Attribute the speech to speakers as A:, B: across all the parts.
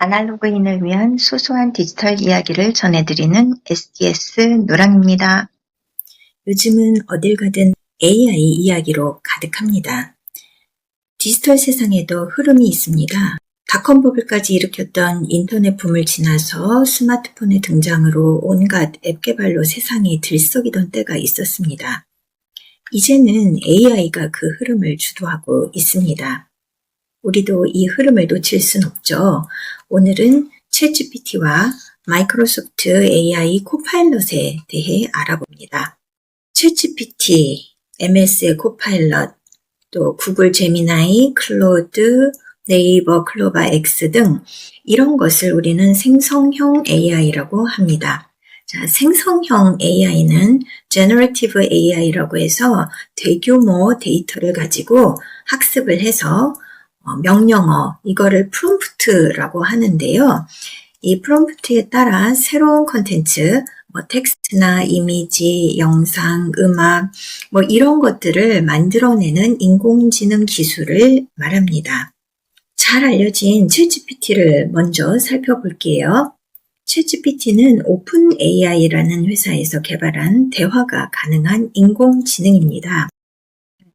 A: 아날로그인을 위한 소소한 디지털 이야기를 전해드리는 SDS 노랑입니다.
B: 요즘은 어딜 가든 AI 이야기로 가득합니다. 디지털 세상에도 흐름이 있습니다. 닷컴 버블까지 일으켰던 인터넷 붐을 지나서 스마트폰의 등장으로 온갖 앱 개발로 세상이 들썩이던 때가 있었습니다. 이제는 AI가 그 흐름을 주도하고 있습니다. 우리도 이 흐름을 놓칠 순 없죠. 오늘은 챗GPT와 마이크로소프트 AI 코파일럿에 대해 알아봅니다. 챗GPT, MS의 코파일럿, 또 구글 제미나이, 클로드, 네이버 클로바 X 등 이런 것을 우리는 생성형 AI라고 합니다. 자, 생성형 AI는 Generative AI라고 해서 대규모 데이터를 가지고 학습을 해서 명령어, 이거를 프롬프트라고 하는데요. 이 프롬프트에 따라 새로운 컨텐츠, 텍스트나 이미지, 영상, 음악, 이런 것들을 만들어내는 인공지능 기술을 말합니다. 잘 알려진 챗GPT를 먼저 살펴볼게요. 챗GPT는 오픈AI라는 회사에서 개발한 대화가 가능한 인공지능입니다.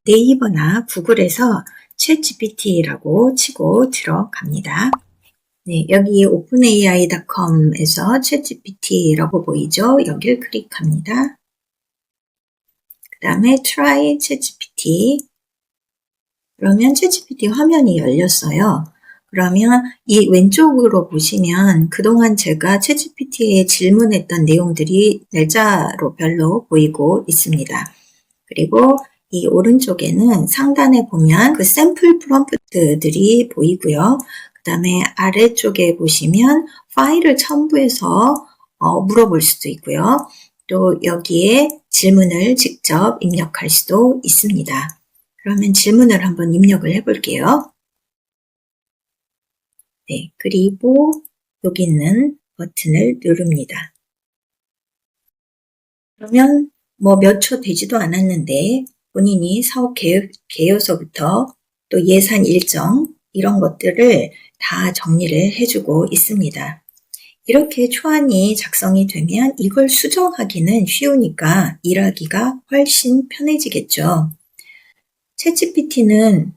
B: 네이버나 구글에서 챗GPT라고 치고 들어갑니다. 네, 여기 openai.com에서 챗GPT라고 보이죠? 여기를 클릭합니다. 그 다음에 try 챗GPT. 그러면 챗GPT 화면이 열렸어요. 그러면 이 왼쪽으로 보시면 그동안 제가 챗GPT에 질문했던 내용들이 날짜로 별로 보이고 있습니다. 그리고 이 오른쪽에는 상단에 보면 그 샘플 프롬프트들이 보이고요. 그 다음에 아래쪽에 보시면 파일을 첨부해서 물어볼 수도 있고요. 또 여기에 질문을 직접 입력할 수도 있습니다. 그러면 질문을 한번 입력을 해볼게요. 네, 그리고 여기 있는 버튼을 누릅니다. 그러면 몇 초 되지도 않았는데 본인이 사업 계획서부터 또 예산 일정 이런 것들을 다 정리를 해주고 있습니다. 이렇게 초안이 작성이 되면 이걸 수정하기는 쉬우니까 일하기가 훨씬 편해지겠죠. 챗GPT는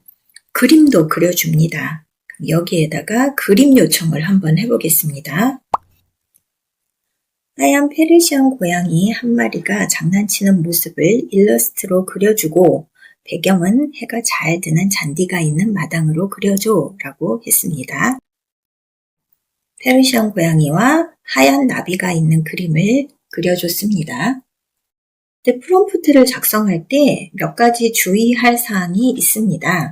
B: 그림도 그려줍니다. 여기에다가 그림 요청을 한번 해보겠습니다. 하얀 페르시안 고양이 한 마리가 장난치는 모습을 일러스트로 그려주고 배경은 해가 잘 드는 잔디가 있는 마당으로 그려줘 라고 했습니다. 페르시안 고양이와 하얀 나비가 있는 그림을 그려줬습니다. 근데 프롬프트를 작성할 때 몇 가지 주의할 사항이 있습니다.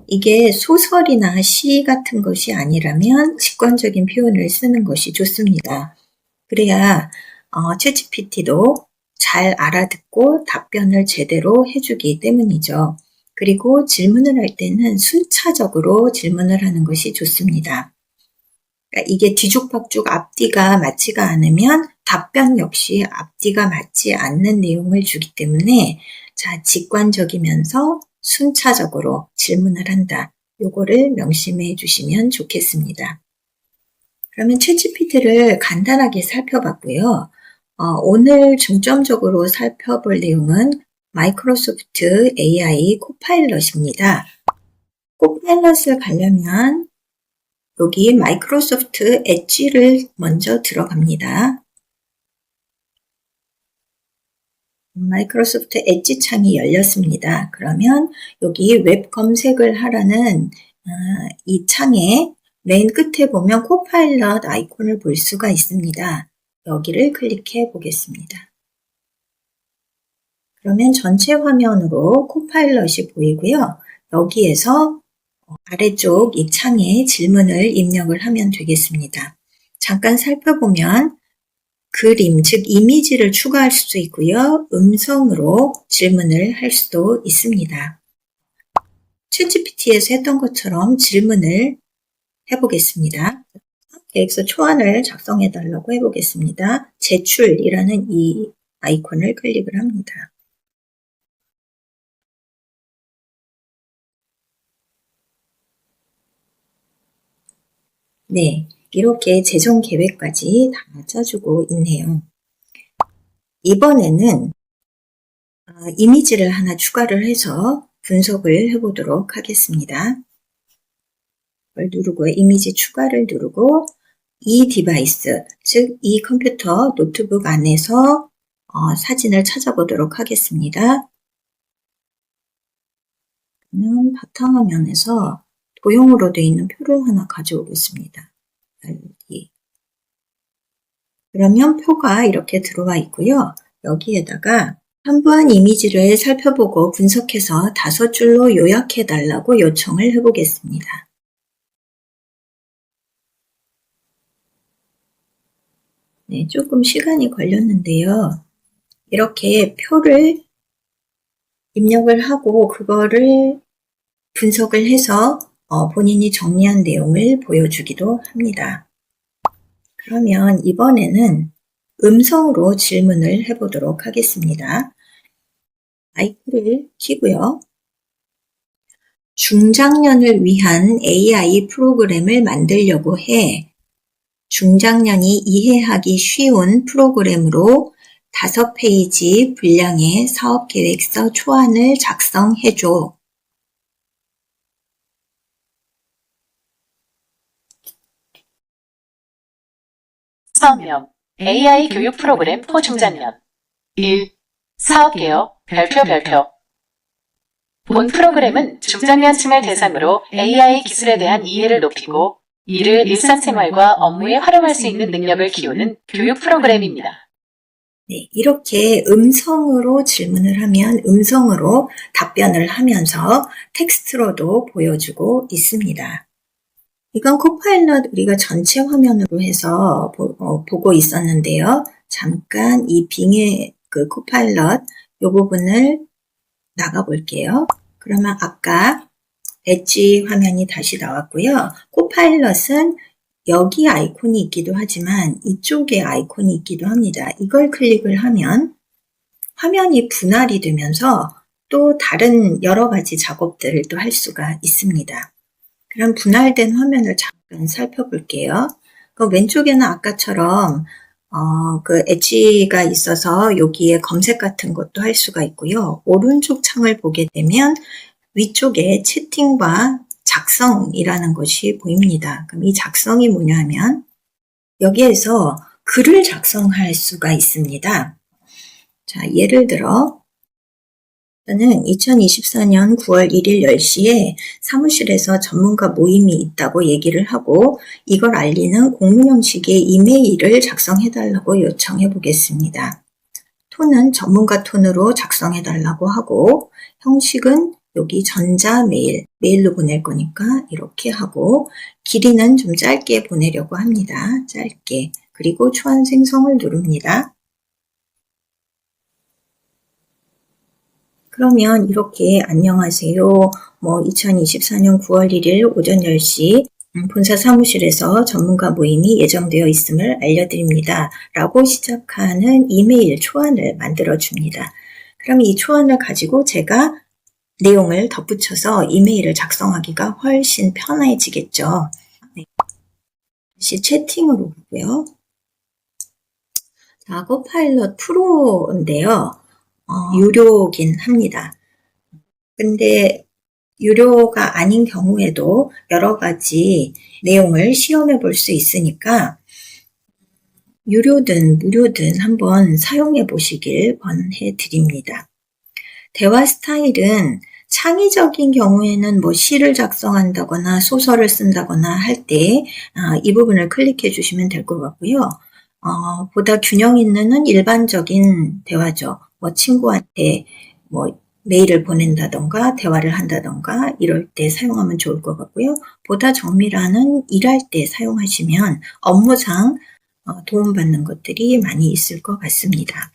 B: 이게 소설이나 시 같은 것이 아니라면 직관적인 표현을 쓰는 것이 좋습니다. 그래야 챗GPT도 잘 알아듣고 답변을 제대로 해주기 때문이죠. 그리고 질문을 할 때는 순차적으로 질문을 하는 것이 좋습니다. 그러니까 이게 뒤죽박죽 앞뒤가 맞지가 않으면 답변 역시 앞뒤가 맞지 않는 내용을 주기 때문에 자, 직관적이면서 순차적으로 질문을 한다. 요거를 명심해 주시면 좋겠습니다. 그러면 챗GPT를 간단하게 살펴봤고요. 오늘 중점적으로 살펴볼 내용은 마이크로소프트 AI 코파일럿입니다. 코파일럿을 가려면 여기 마이크로소프트 엣지를 먼저 들어갑니다. 마이크로소프트 엣지 창이 열렸습니다. 그러면 여기 웹 검색을 하라는 이 창에 맨 끝에 보면 코파일럿 아이콘을 볼 수가 있습니다. 여기를 클릭해 보겠습니다. 그러면 전체 화면으로 코파일럿이 보이고요. 여기에서 아래쪽 이 창에 질문을 입력을 하면 되겠습니다. 잠깐 살펴보면 그림, 즉 이미지를 추가할 수도 있고요. 음성으로 질문을 할 수도 있습니다. 챗GPT에서 했던 것처럼 질문을 해보겠습니다. 계획서 초안을 작성해 달라고 해보겠습니다. 제출이라는 이 아이콘을 클릭을 합니다. 네, 이렇게 재정 계획까지 다 짜주고 있네요. 이번에는 이미지를 하나 추가를 해서 분석을 해보도록 하겠습니다. 이걸 누르고 이미지 추가를 누르고 이 디바이스, 즉 이 컴퓨터 노트북 안에서 사진을 찾아보도록 하겠습니다. 그러면 바탕화면에서 도형으로 되어 있는 표를 하나 가져오겠습니다. 그러면 표가 이렇게 들어와 있고요. 여기에다가 첨부한 이미지를 살펴보고 분석해서 5줄로 요약해 달라고 요청을 해보겠습니다. 네, 조금 시간이 걸렸는데요. 이렇게 표를 입력을 하고 그거를 분석을 해서 본인이 정리한 내용을 보여주기도 합니다. 그러면 이번에는 음성으로 질문을 해보도록 하겠습니다. 마이크를 켜고요. 중장년을 위한 AI 프로그램을 만들려고 해. 중장년이 이해하기 쉬운 프로그램으로 5페이지 분량의 사업계획서 초안을 작성해줘.
C: 사업명 AI 교육 프로그램 포중장년 1. 사업개혁 별표 본 프로그램은 중장년층을 대상으로 AI 기술에 대한 이해를 높이고 이를 일상생활과 업무에 활용할 수 있는 능력을 키우는 교육 프로그램입니다.
B: 네, 이렇게 음성으로 질문을 하면 음성으로 답변을 하면서 텍스트로도 보여주고 있습니다. 이건 코파일럿 우리가 전체 화면으로 해서 보고 있었는데요. 잠깐 이 빙의 그 코파일럿 이 부분을 나가볼게요. 그러면 아까 엣지 화면이 다시 나왔고요. 코파일럿은 여기 아이콘이 있기도 하지만 이쪽에 아이콘이 있기도 합니다. 이걸 클릭을 하면 화면이 분할이 되면서 또 다른 여러 가지 작업들을 또 할 수가 있습니다. 그럼 분할된 화면을 잠깐 살펴볼게요. 그 왼쪽에는 아까처럼 그 엣지가 있어서 여기에 검색 같은 것도 할 수가 있고요. 오른쪽 창을 보게 되면 위쪽에 채팅과 작성이라는 것이 보입니다. 그럼 이 작성이 뭐냐 하면 여기에서 글을 작성할 수가 있습니다. 자, 예를 들어 저는 2024년 9월 1일 10시에 사무실에서 전문가 모임이 있다고 얘기를 하고 이걸 알리는 공문 형식의 이메일을 작성해달라고 요청해 보겠습니다. 톤은 전문가 톤으로 작성해달라고 하고 형식은 여기 전자 메일로 보낼 거니까 이렇게 하고 길이는 좀 짧게 보내려고 합니다. 짧게. 그리고 초안 생성을 누릅니다. 그러면 이렇게 안녕하세요. 2024년 9월 1일 오전 10시 본사 사무실에서 전문가 모임이 예정되어 있음을 알려드립니다. 라고 시작하는 이메일 초안을 만들어 줍니다. 그럼 이 초안을 가지고 제가 내용을 덧붙여서 이메일을 작성하기가 훨씬 편해지겠죠. 네. 다시 채팅으로 보고요. 자, 코파일럿 프로인데요. 유료긴 합니다. 근데 유료가 아닌 경우에도 여러 가지 내용을 시험해 볼 수 있으니까 유료든 무료든 한번 사용해 보시길 권해 드립니다. 대화 스타일은 창의적인 경우에는 시를 작성한다거나 소설을 쓴다거나 할 때 이 부분을 클릭해 주시면 될 것 같고요. 보다 균형 있는 일반적인 대화죠. 친구한테 메일을 보낸다던가 대화를 한다던가 이럴 때 사용하면 좋을 것 같고요. 보다 정밀화는 일할 때 사용하시면 업무상 도움받는 것들이 많이 있을 것 같습니다.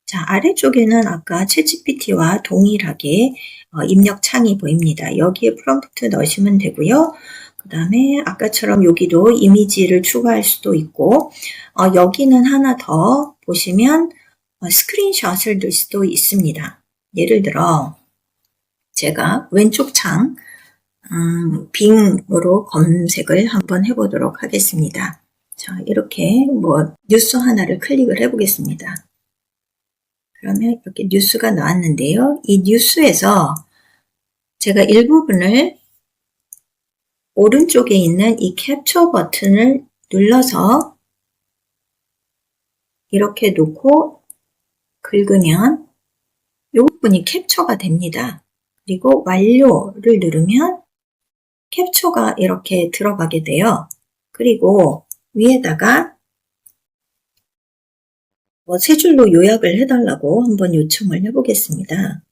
B: 자, 아래쪽에는 아까 챗GPT와 동일하게 입력 창이 보입니다. 여기에 프롬프트 넣으시면 되고요. 그 다음에 아까처럼 여기도 이미지를 추가할 수도 있고 여기는 하나 더 보시면 스크린샷을 넣을 수도 있습니다. 예를 들어 제가 왼쪽 창 빙으로 검색을 한번 해보도록 하겠습니다. 자, 이렇게 뉴스 하나를 클릭을 해보겠습니다. 그러면 이렇게 뉴스가 나왔는데요. 이 뉴스에서 제가 일부분을 오른쪽에 있는 이 캡처 버튼을 눌러서 이렇게 놓고 긁으면 이 부분이 캡처가 됩니다. 그리고 완료를 누르면 캡처가 이렇게 들어가게 돼요. 그리고 위에다가 세 줄로 요약을 해달라고 한번 요청을 해보겠습니다.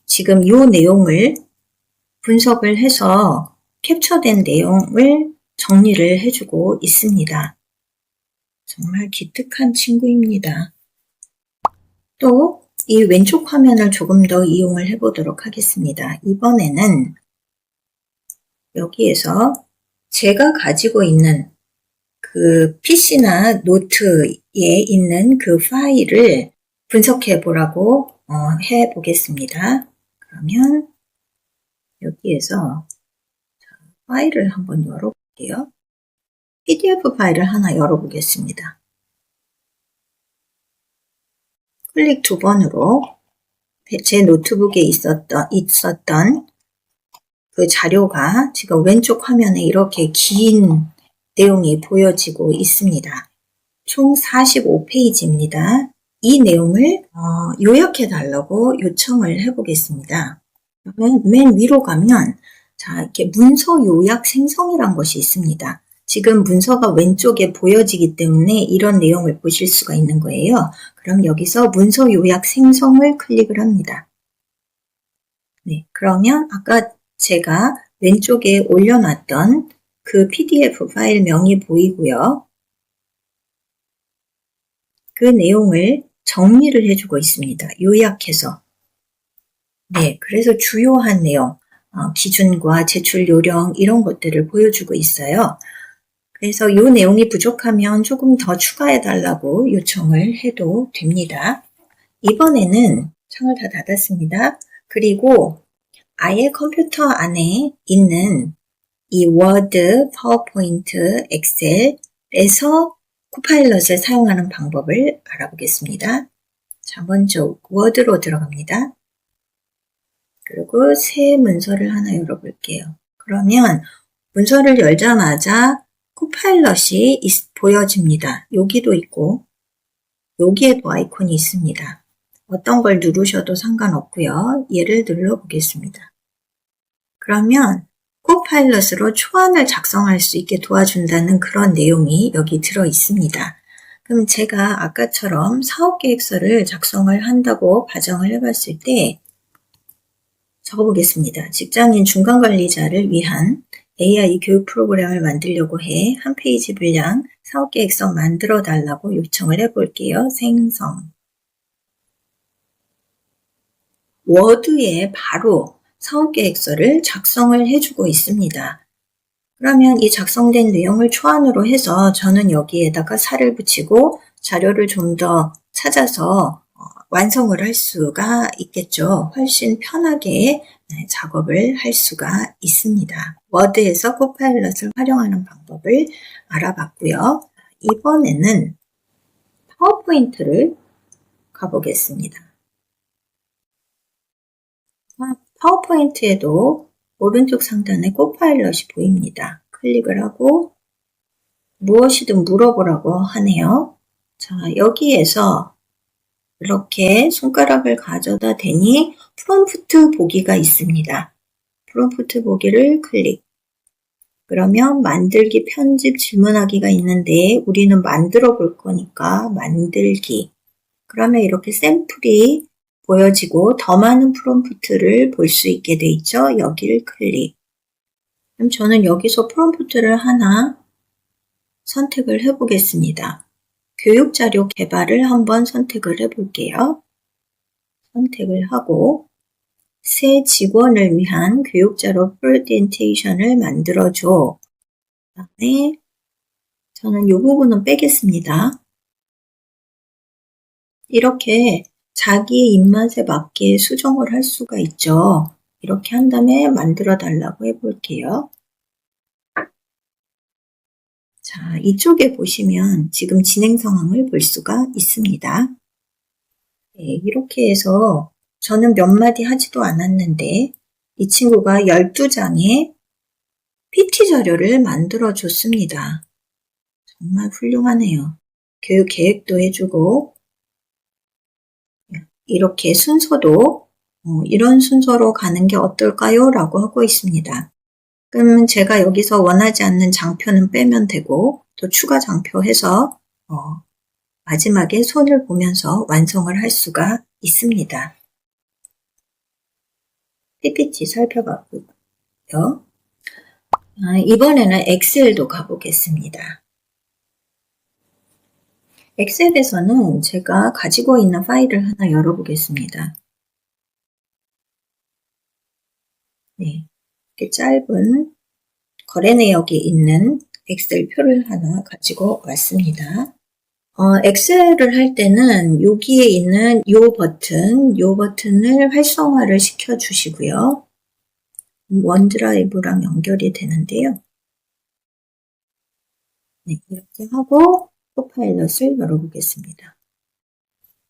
B: 지금 이 내용을 분석을 해서 캡처된 내용을 정리를 해주고 있습니다. 정말 기특한 친구입니다. 또 이 왼쪽 화면을 조금 더 이용을 해보도록 하겠습니다. 이번에는 여기에서 제가 가지고 있는 그 PC나 노트에 있는 그 파일을 분석해 보라고 해보겠습니다. 그러면 여기에서 파일을 한번 열어볼게요. PDF 파일을 하나 열어보겠습니다. 클릭 2번으로 제 노트북에 있었던 그 자료가 지금 왼쪽 화면에 이렇게 긴 내용이 보여지고 있습니다. 총 45페이지입니다. 이 내용을 요약해 달라고 요청을 해보겠습니다. 그러면 맨 위로 가면 자, 이렇게 문서 요약 생성이란 것이 있습니다. 지금 문서가 왼쪽에 보여지기 때문에 이런 내용을 보실 수가 있는 거예요. 그럼 여기서 문서 요약 생성을 클릭을 합니다. 네, 그러면 아까 제가 왼쪽에 올려놨던 그 PDF 파일명이 보이고요. 그 내용을 정리를 해주고 있습니다. 요약해서. 네, 그래서 주요한 내용, 기준과 제출 요령 이런 것들을 보여주고 있어요. 그래서 이 내용이 부족하면 조금 더 추가해달라고 요청을 해도 됩니다. 이번에는 창을 다 닫았습니다. 그리고 아예 컴퓨터 안에 있는 이 워드, 파워포인트, 엑셀에서 코파일럿을 사용하는 방법을 알아보겠습니다. 자, 먼저 워드로 들어갑니다. 그리고 새 문서를 하나 열어볼게요. 그러면 문서를 열자마자 코파일럿이 보여집니다. 여기도 있고 여기에도 아이콘이 있습니다. 어떤 걸 누르셔도 상관없고요. 얘를 눌러보겠습니다. 그러면 코파일럿으로 초안을 작성할 수 있게 도와준다는 그런 내용이 여기 들어 있습니다. 그럼 제가 아까처럼 사업계획서를 작성을 한다고 가정을 해봤을 때 적어보겠습니다. 직장인 중간관리자를 위한 AI 교육 프로그램을 만들려고 해 한 페이지 분량 사업계획서 만들어 달라고 요청을 해볼게요. 생성. 워드에 바로 사업계획서를 작성을 해주고 있습니다. 그러면 이 작성된 내용을 초안으로 해서 저는 여기에다가 살을 붙이고 자료를 좀 더 찾아서 완성을 할 수가 있겠죠. 훨씬 편하게 작업을 할 수가 있습니다. 워드에서 코파일럿을 활용하는 방법을 알아봤고요. 이번에는 파워포인트를 가보겠습니다. 파워포인트에도 오른쪽 상단에 코파일럿이 보입니다. 클릭을 하고 무엇이든 물어보라고 하네요. 자, 여기에서 이렇게 손가락을 가져다 대니 프롬프트 보기가 있습니다. 프롬프트 보기를 클릭. 그러면 만들기, 편집, 질문하기가 있는데 우리는 만들어 볼 거니까 만들기. 그러면 이렇게 샘플이 보여지고 더 많은 프롬프트를 볼 수 있게 돼 있죠. 여기를 클릭. 그럼 저는 여기서 프롬프트를 하나 선택을 해보겠습니다. 교육자료 개발을 한번 선택을 해볼게요. 선택을 하고 새 직원을 위한 교육자료 프레젠테이션을 만들어줘. 그다음에 저는 이 부분은 빼겠습니다. 이렇게 자기 입맛에 맞게 수정을 할 수가 있죠. 이렇게 한 다음에 만들어 달라고 해볼게요. 자, 이쪽에 보시면 지금 진행 상황을 볼 수가 있습니다. 네, 이렇게 해서 저는 몇 마디 하지도 않았는데 이 친구가 12장의 PT 자료를 만들어 줬습니다. 정말 훌륭하네요. 교육 계획도 해주고 이렇게 순서도 이런 순서로 가는 게 어떨까요? 라고 하고 있습니다. 그러면 제가 여기서 원하지 않는 장표는 빼면 되고 또 추가 장표 해서 마지막에 손을 보면서 완성을 할 수가 있습니다. PPT 살펴봤고요. 이번에는 엑셀도 가보겠습니다. 엑셀에서는 제가 가지고 있는 파일을 하나 열어보겠습니다. 네, 이렇게 짧은 거래 내역이 있는 엑셀 표를 하나 가지고 왔습니다. 엑셀을 할 때는 여기에 있는 이 버튼을 활성화를 시켜주시고요. 원드라이브랑 연결이 되는데요. 네, 이렇게 하고 코파일럿을 열어보겠습니다.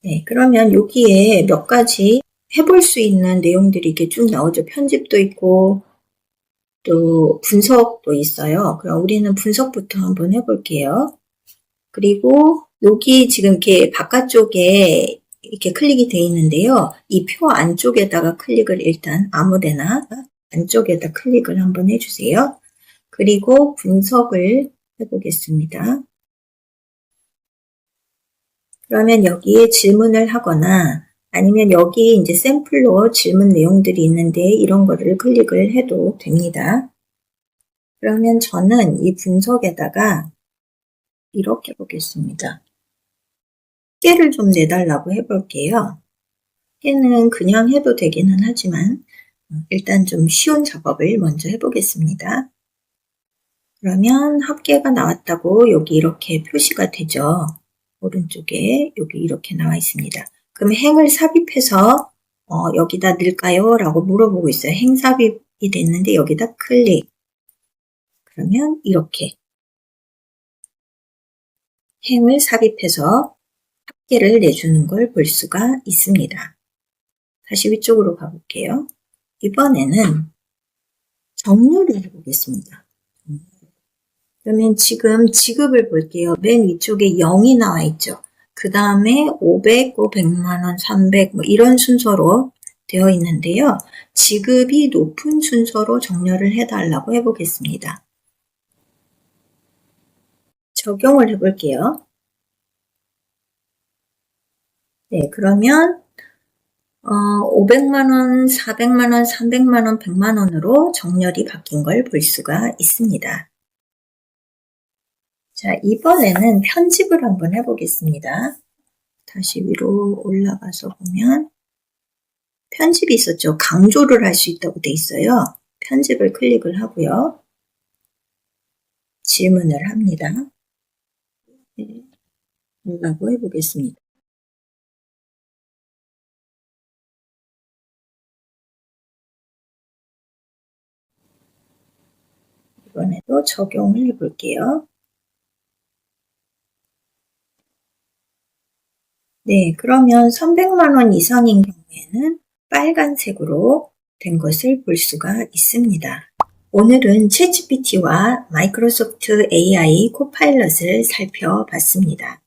B: 네, 그러면 여기에 몇 가지 해볼 수 있는 내용들이 이렇게 쭉 나오죠. 편집도 있고 또 분석도 있어요. 그럼 우리는 분석부터 한번 해볼게요. 그리고 여기 지금 이렇게 바깥쪽에 이렇게 클릭이 되어 있는데요. 이 표 안쪽에다가 클릭을 일단 아무데나 안쪽에다 클릭을 한번 해주세요. 그리고 분석을 해보겠습니다. 그러면 여기에 질문을 하거나 아니면 여기 이제 샘플로 질문 내용들이 있는데 이런 거를 클릭을 해도 됩니다. 그러면 저는 이 분석에다가 이렇게 보겠습니다. 깨를 좀 내달라고 해볼게요. 깨는 그냥 해도 되기는 하지만 일단 좀 쉬운 작업을 먼저 해보겠습니다. 그러면 합계가 나왔다고 여기 이렇게 표시가 되죠. 오른쪽에 여기 이렇게 나와 있습니다. 그럼 행을 삽입해서 여기다 넣을까요? 라고 물어보고 있어요. 행 삽입이 됐는데 여기다 클릭. 그러면 이렇게 행을 삽입해서 합계를 내주는 걸 볼 수가 있습니다. 다시 위쪽으로 가볼게요. 이번에는 정렬을 해보겠습니다. 그러면 지금 지급을 볼게요. 맨 위쪽에 0이 나와 있죠. 그 다음에 500, 100만원, 300 뭐 이런 순서로 되어 있는데요. 지급이 높은 순서로 정렬을 해달라고 해보겠습니다. 적용을 해볼게요. 네, 그러면 500만원, 400만원, 300만원, 100만원으로 정렬이 바뀐 걸 볼 수가 있습니다. 자, 이번에는 편집을 한번 해보겠습니다. 다시 위로 올라가서 보면 편집이 있었죠. 강조를 할 수 있다고 돼 있어요. 편집을 클릭을 하고요. 질문을 합니다. 네, 라고 해보겠습니다. 이번에도 적용을 해볼게요. 네, 그러면 300만원 이상인 경우에는 빨간색으로 된 것을 볼 수가 있습니다. 오늘은 챗GPT와 마이크로소프트 AI 코파일럿을 살펴봤습니다.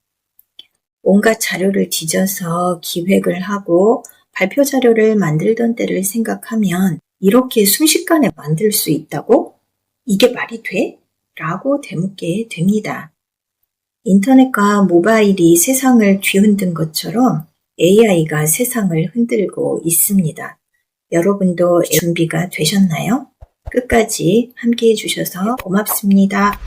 B: 온갖 자료를 뒤져서 기획을 하고 발표 자료를 만들던 때를 생각하면 이렇게 순식간에 만들 수 있다고? 이게 말이 돼? 라고 되묻게 됩니다. 인터넷과 모바일이 세상을 뒤흔든 것처럼 AI가 세상을 흔들고 있습니다. 여러분도 준비가 되셨나요? 끝까지 함께 해주셔서 고맙습니다.